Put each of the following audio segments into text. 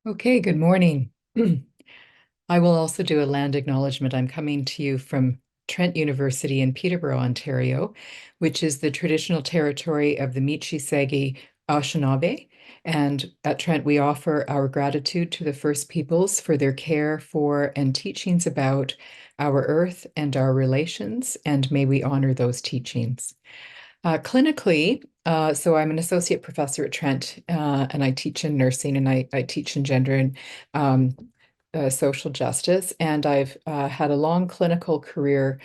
Okay, good morning. I will also do a land acknowledgement. I'm coming to you from Trent University in Peterborough, Ontario, which is the traditional territory of the Michi-Segi Anishinaabe. And at Trent, we offer our gratitude to the First Peoples for their care for and teachings about our earth and our relations, and may we honor those teachings. Clinically, so I'm an associate professor at Trent, and I teach in nursing and I teach in gender and um, social justice. And I've had a long clinical career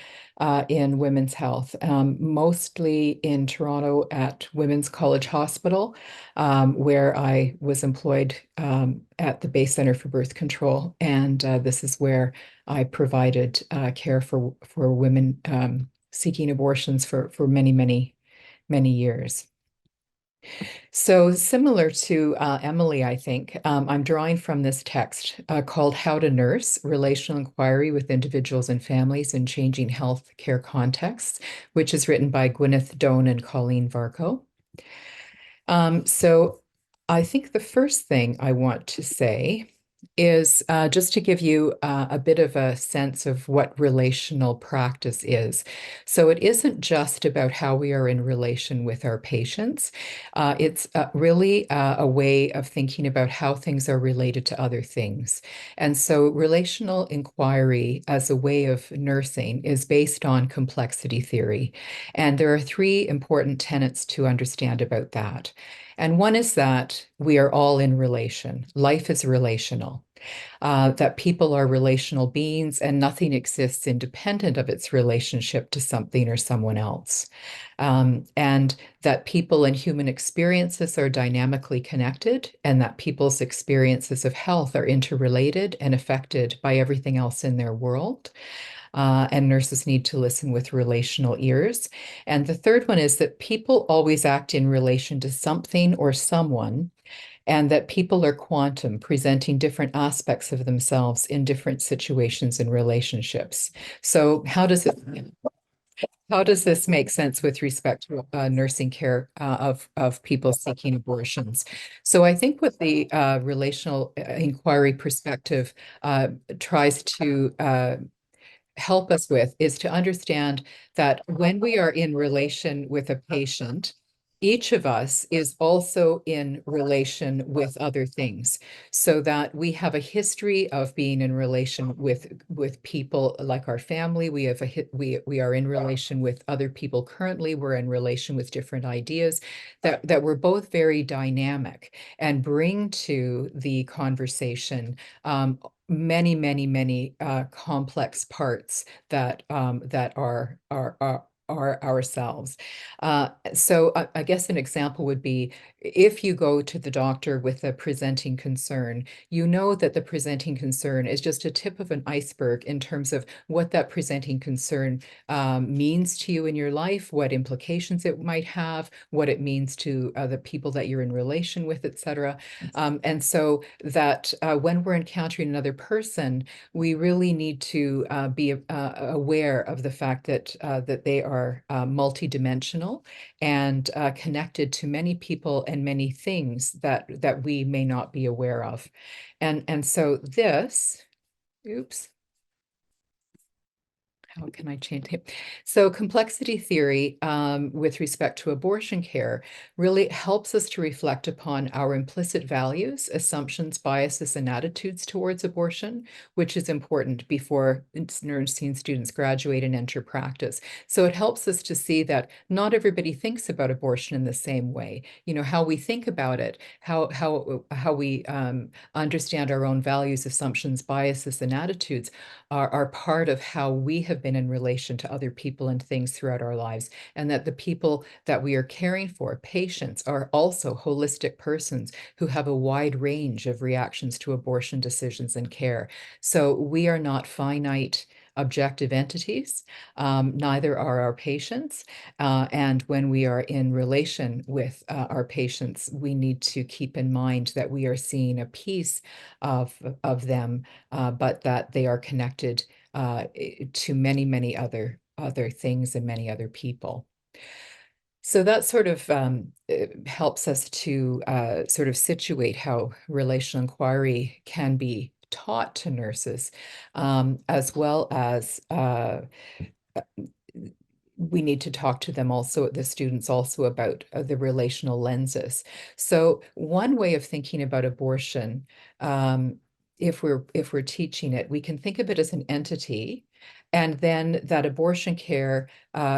in women's health, mostly in Toronto at Women's College Hospital, where I was employed at the Bay Center for Birth Control. And this is where I provided care for women seeking abortions for many years. So similar to Emily, I think, I'm drawing from this text called How to Nurse, Relational Inquiry with Individuals and Families in Changing Healthcare Contexts, which is written by Gwyneth Doan and Colleen Varco. So I think the first thing I want to say is just to give you a bit of a sense of what relational practice is. So it isn't just about how we are in relation with our patients. It's really a way of thinking about how things are related to other things. And so relational inquiry as a way of nursing is based on complexity theory. And there are three important tenets to understand about that. And one is that we are all in relation. Life is relational, that people are relational beings and nothing exists independent of its relationship to something or someone else. And that people and human experiences are dynamically connected, and that people's experiences of health are interrelated and affected by everything else in their world. And nurses need to listen with relational ears. And the third one is that people always act in relation to something or someone, and that people are quantum, presenting different aspects of themselves in different situations and relationships. So how does this make sense with respect to nursing care of people seeking abortions? So I think what the relational inquiry perspective tries to help us with is to understand that when we are in relation with a patient, each of us is also in relation with other things, so that we have a history of being in relation with people like our family. We have we are in relation with other people currently. We're in relation with different ideas that we're both very dynamic and bring to the conversation many complex parts that are ourselves. So I guess an example would be if you go to the doctor with a presenting concern, you know that the presenting concern is just a tip of an iceberg in terms of what that presenting concern means to you in your life, what implications it might have, what it means to the people that you're in relation with, etc. And so that when we're encountering another person, we really need to be aware of the fact that they are multidimensional and connected to many people and many things that we may not be aware of. And so this, oops. How can I change it? So complexity theory with respect to abortion care really helps us to reflect upon our implicit values, assumptions, biases, and attitudes towards abortion, which is important before nursing students graduate and enter practice. So it helps us to see that not everybody thinks about abortion in the same way. You know, how we think about it, how we understand our own values, assumptions, biases, and attitudes are part of how we have been in relation to other people and things throughout our lives, and that the people that we are caring for, patients, are also holistic persons who have a wide range of reactions to abortion decisions and care. So we are not finite objective entities. Neither are our patients. And when we are in relation with our patients, we need to keep in mind that we are seeing a piece of them, but that they are connected to many other things and many other people. So that sort of helps us to sort of situate how relational inquiry can be taught to nurses, as well as we need to talk to them also, the students also, about the relational lenses. So one way of thinking about abortion, if we're teaching it, we can think of it as an entity, and then that abortion care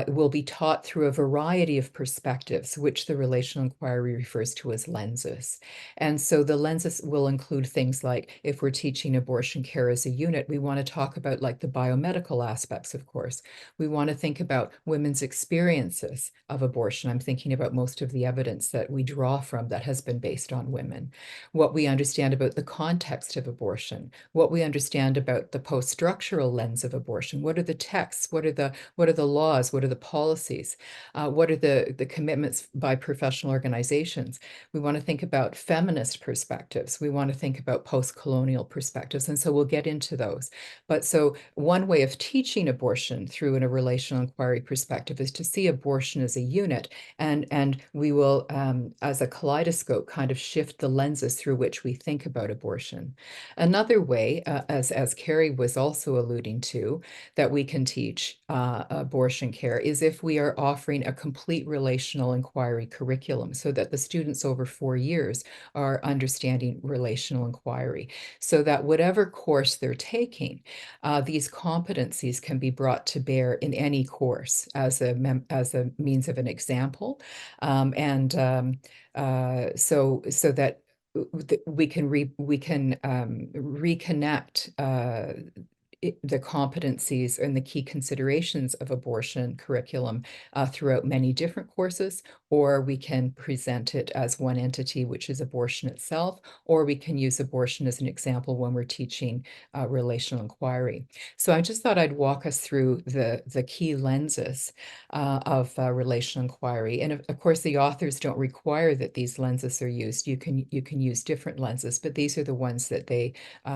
will be taught through a variety of perspectives, which the relational inquiry refers to as lenses. And so the lenses will include things like, if we're teaching abortion care as a unit, we want to talk about like the biomedical aspects, of course. We want to think about women's experiences of abortion. I'm thinking about most of the evidence that we draw from that has been based on women. What we understand about the context of abortion, what we understand about the post-structural lens of abortion. What are the texts? What are the laws? What are the policies? What are the commitments by professional organizations? We want to think about feminist perspectives. We want to think about post-colonial perspectives. And so we'll get into those. But so one way of teaching abortion through a relational inquiry perspective is to see abortion as a unit, and we will, as a kaleidoscope, kind of shift the lenses through which we think about abortion. Another way, as Carrie was also alluding to, that we can teach abortion care is if we are offering a complete relational inquiry curriculum so that the students over 4 years are understanding relational inquiry, so that whatever course they're taking, these competencies can be brought to bear in any course as a means of an example, and so that we can reconnect the competencies and the key considerations of abortion curriculum throughout many different courses, or we can present it as one entity, which is abortion itself, or we can use abortion as an example when we're teaching relational inquiry. So I just thought I'd walk us through the key lenses of relational inquiry. And of course, the authors don't require that these lenses are used. You can use different lenses, but these are the ones that they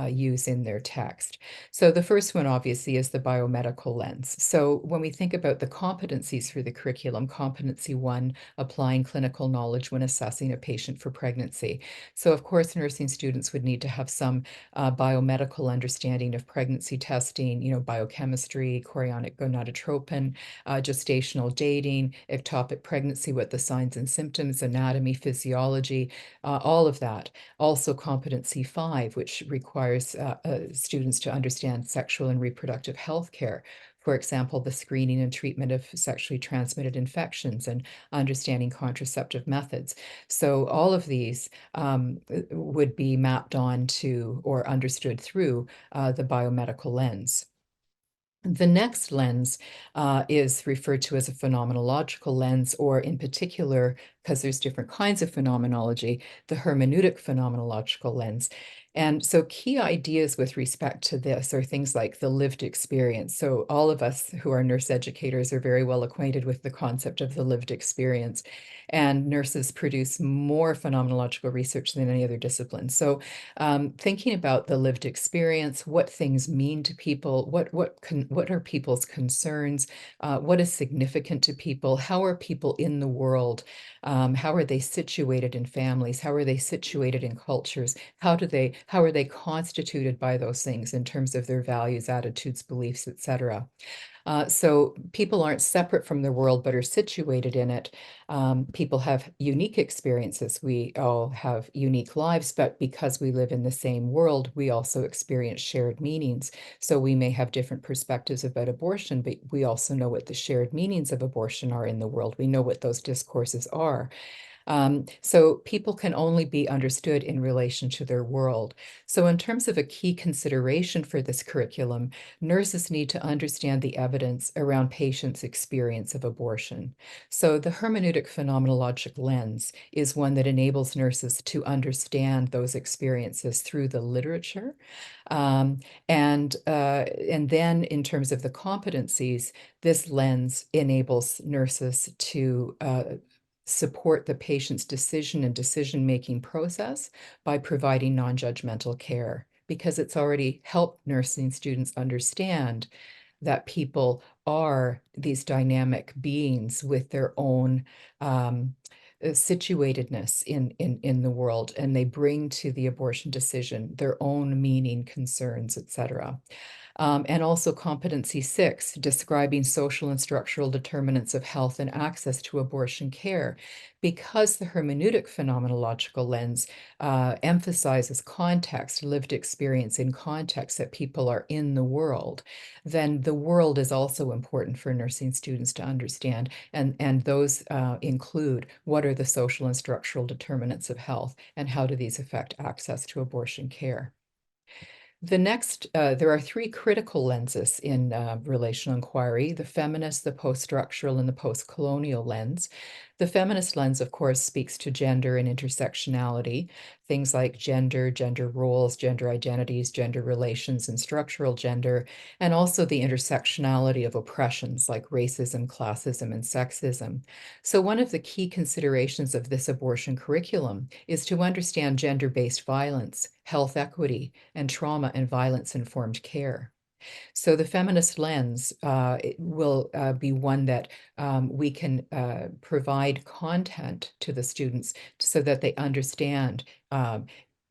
use in their text. So the first one, obviously, is the biomedical lens. So when we think about the competencies for the curriculum, competency one, applying clinical knowledge when assessing a patient for pregnancy. So of course, nursing students would need to have some biomedical understanding of pregnancy testing, biochemistry, chorionic gonadotropin, gestational dating, ectopic pregnancy, what the signs and symptoms, anatomy, physiology, all of that. Also competency five, which requires students to understand sexual and reproductive health care. For example, the screening and treatment of sexually transmitted infections and understanding contraceptive methods. So all of these would be mapped on to or understood through the biomedical lens. The next lens is referred to as a phenomenological lens, or in particular, because there's different kinds of phenomenology, the hermeneutic phenomenological lens. And so key ideas with respect to this are things like the lived experience. So all of us who are nurse educators are very well acquainted with the concept of the lived experience. And nurses produce more phenomenological research than any other discipline. So thinking about the lived experience, what things mean to people, what are people's concerns, what is significant to people, how are people in the world, how are they situated in families, how are they situated in cultures, how are they constituted by those things in terms of their values, attitudes, beliefs, etc. So people aren't separate from the world, but are situated in it. People have unique experiences. We all have unique lives, but because we live in the same world, we also experience shared meanings. So we may have different perspectives about abortion, but we also know what the shared meanings of abortion are in the world. We know what those discourses are. So people can only be understood in relation to their world. So in terms of a key consideration for this curriculum, nurses need to understand the evidence around patients' experience of abortion. So the hermeneutic phenomenologic lens is one that enables nurses to understand those experiences through the literature. Um, and then in terms of the competencies, this lens enables nurses to support the patient's decision and decision-making process by providing non-judgmental care, because it's already helped nursing students understand that people are these dynamic beings with their own situatedness in the world, and they bring to the abortion decision their own meaning, concerns, etc. And also competency 6, describing social and structural determinants of health and access to abortion care. Because the hermeneutic phenomenological lens emphasizes context, lived experience in context, that people are in the world, then the world is also important for nursing students to understand. And those include what are the social and structural determinants of health, and how do these affect access to abortion care. The next, there are three critical lenses in relational inquiry: the feminist, the post-structural, and the post-colonial lens. The feminist lens, of course, speaks to gender and intersectionality, things like gender, gender roles, gender identities, gender relations, and structural gender, and also the intersectionality of oppressions like racism, classism, and sexism. So one of the key considerations of this abortion curriculum is to understand gender-based violence, health equity, and trauma and violence-informed care. So the feminist lens will be one that we can provide content to the students so that they understand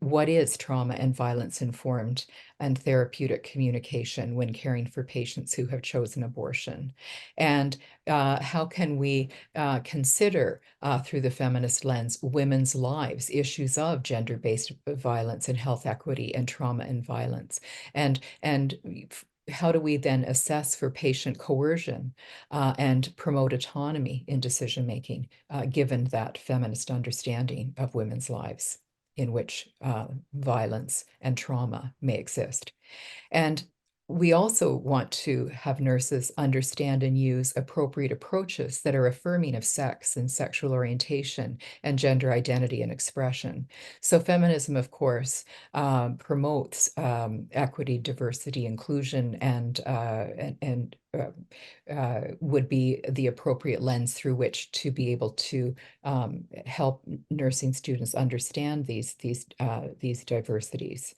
what is trauma and violence informed and therapeutic communication when caring for patients who have chosen abortion. And how can we consider through the feminist lens women's lives, issues of gender-based violence and health equity and trauma and violence. And how do we then assess for patient coercion and promote autonomy in decision making, given that feminist understanding of women's lives in which violence and trauma may exist? And we also want to have nurses understand and use appropriate approaches that are affirming of sex and sexual orientation and gender identity and expression. So feminism, of course, promotes equity, diversity, inclusion, and would be the appropriate lens through which to be able to help nursing students understand these diversities.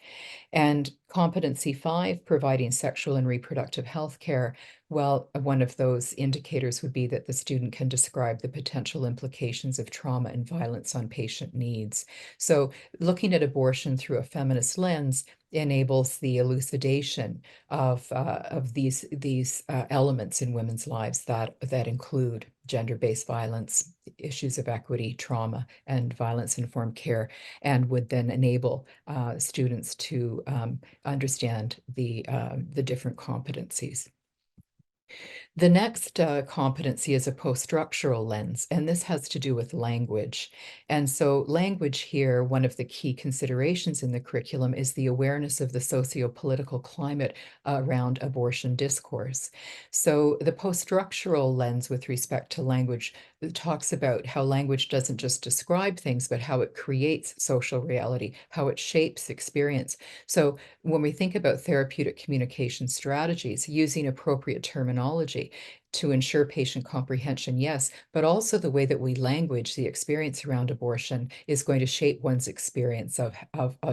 And competency 5, providing sexual and reproductive health care. Well, one of those indicators would be that the student can describe the potential implications of trauma and violence on patient needs. So looking at abortion through a feminist lens enables the elucidation of these elements in women's lives that include gender-based violence, issues of equity, trauma, and violence-informed care, and would then enable students to understand the different competencies. The next competency is a post-structural lens, and this has to do with language. And so language here, one of the key considerations in the curriculum is the awareness of the socio-political climate around abortion discourse. So the post-structural lens with respect to language talks about how language doesn't just describe things, but how it creates social reality, how it shapes experience. So when we think about therapeutic communication strategies, using appropriate terminology to ensure patient comprehension, yes, but also the way that we language the experience around abortion is going to shape one's experience of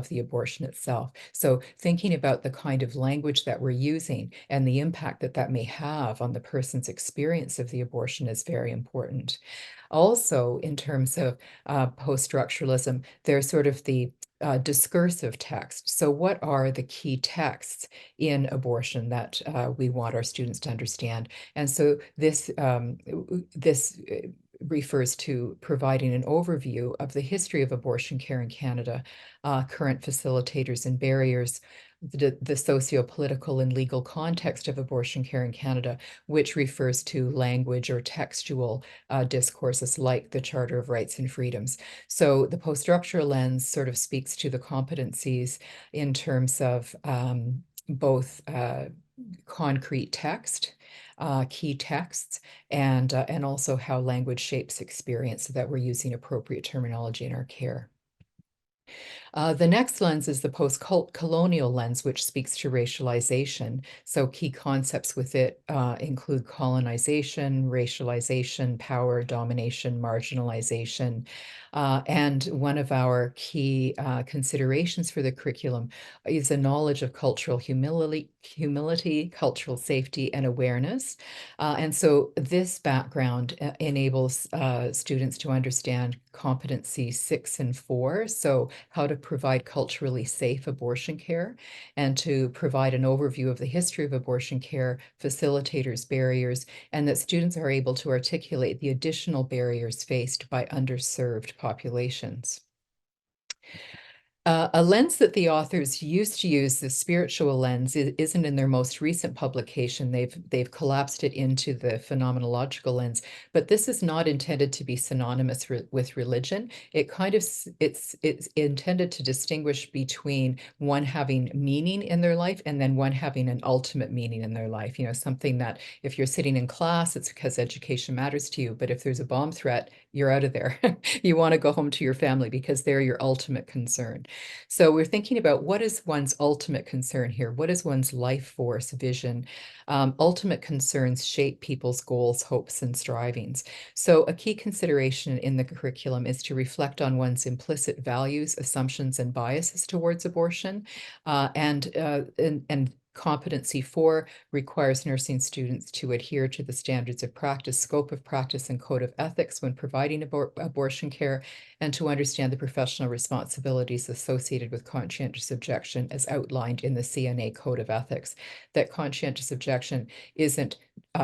the abortion itself. So thinking about the kind of language that we're using and the impact that that may have on the person's experience of the abortion is very important. Also, in terms of post-structuralism, there's sort of the discursive text. So what are the key texts in abortion that we want our students to understand? And so this refers to providing an overview of the history of abortion care in Canada, current facilitators and barriers, the socio-political and legal context of abortion care in Canada, which refers to language or textual discourses like the Charter of Rights and Freedoms. So the post-structural lens sort of speaks to the competencies in terms of both concrete text, key texts, and also how language shapes experience so that we're using appropriate terminology in our care. The next lens is the post-colonial lens, which speaks to racialization. So key concepts with it include colonization, racialization, power, domination, marginalization. And one of our key considerations for the curriculum is a knowledge of cultural humility, cultural safety, and awareness. And so this background enables students to understand competency 6 and 4. So how to provide culturally safe abortion care and to provide an overview of the history of abortion care, facilitators, barriers, and that students are able to articulate the additional barriers faced by underserved populations. A lens that the authors used to use, the spiritual lens, isn't in their most recent publication. They've collapsed it into the phenomenological lens, but this is not intended to be synonymous with religion. It's intended to distinguish between one having meaning in their life and then one having an ultimate meaning in their life. You know, something that if you're sitting in class, it's because education matters to you, but if there's a bomb threat, you're out of there. You want to go home to your family because they're your ultimate concern. So we're thinking about what is one's ultimate concern here? What is one's life force, vision? Ultimate concerns shape people's goals, hopes, and strivings. So a key consideration in the curriculum is to reflect on one's implicit values, assumptions, and biases towards abortion, and competency 4 requires nursing students to adhere to the standards of practice, scope of practice, and code of ethics when providing abortion care, and to understand the professional responsibilities associated with conscientious objection as outlined in the CNA Code of Ethics. That conscientious objection isn't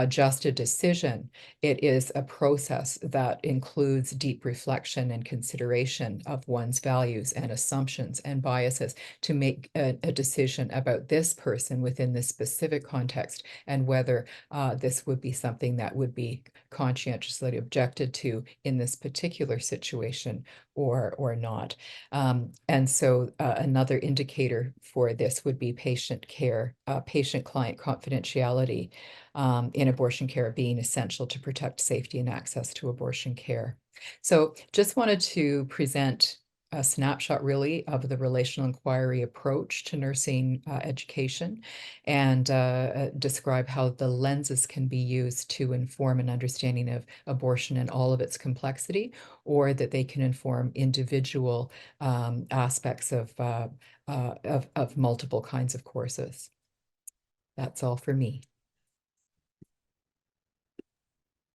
just a decision, it is a process that includes deep reflection and consideration of one's values and assumptions and biases to make a decision about this person within this specific context and whether this would be something that would be conscientiously objected to in this particular situation or not. And so another indicator for this would be patient care, patient-client confidentiality in abortion care being essential to protect safety and access to abortion care. So just wanted to present a snapshot really of the relational inquiry approach to nursing education and describe how the lenses can be used to inform an understanding of abortion and all of its complexity, or that they can inform individual aspects of multiple kinds of courses. That's all for me.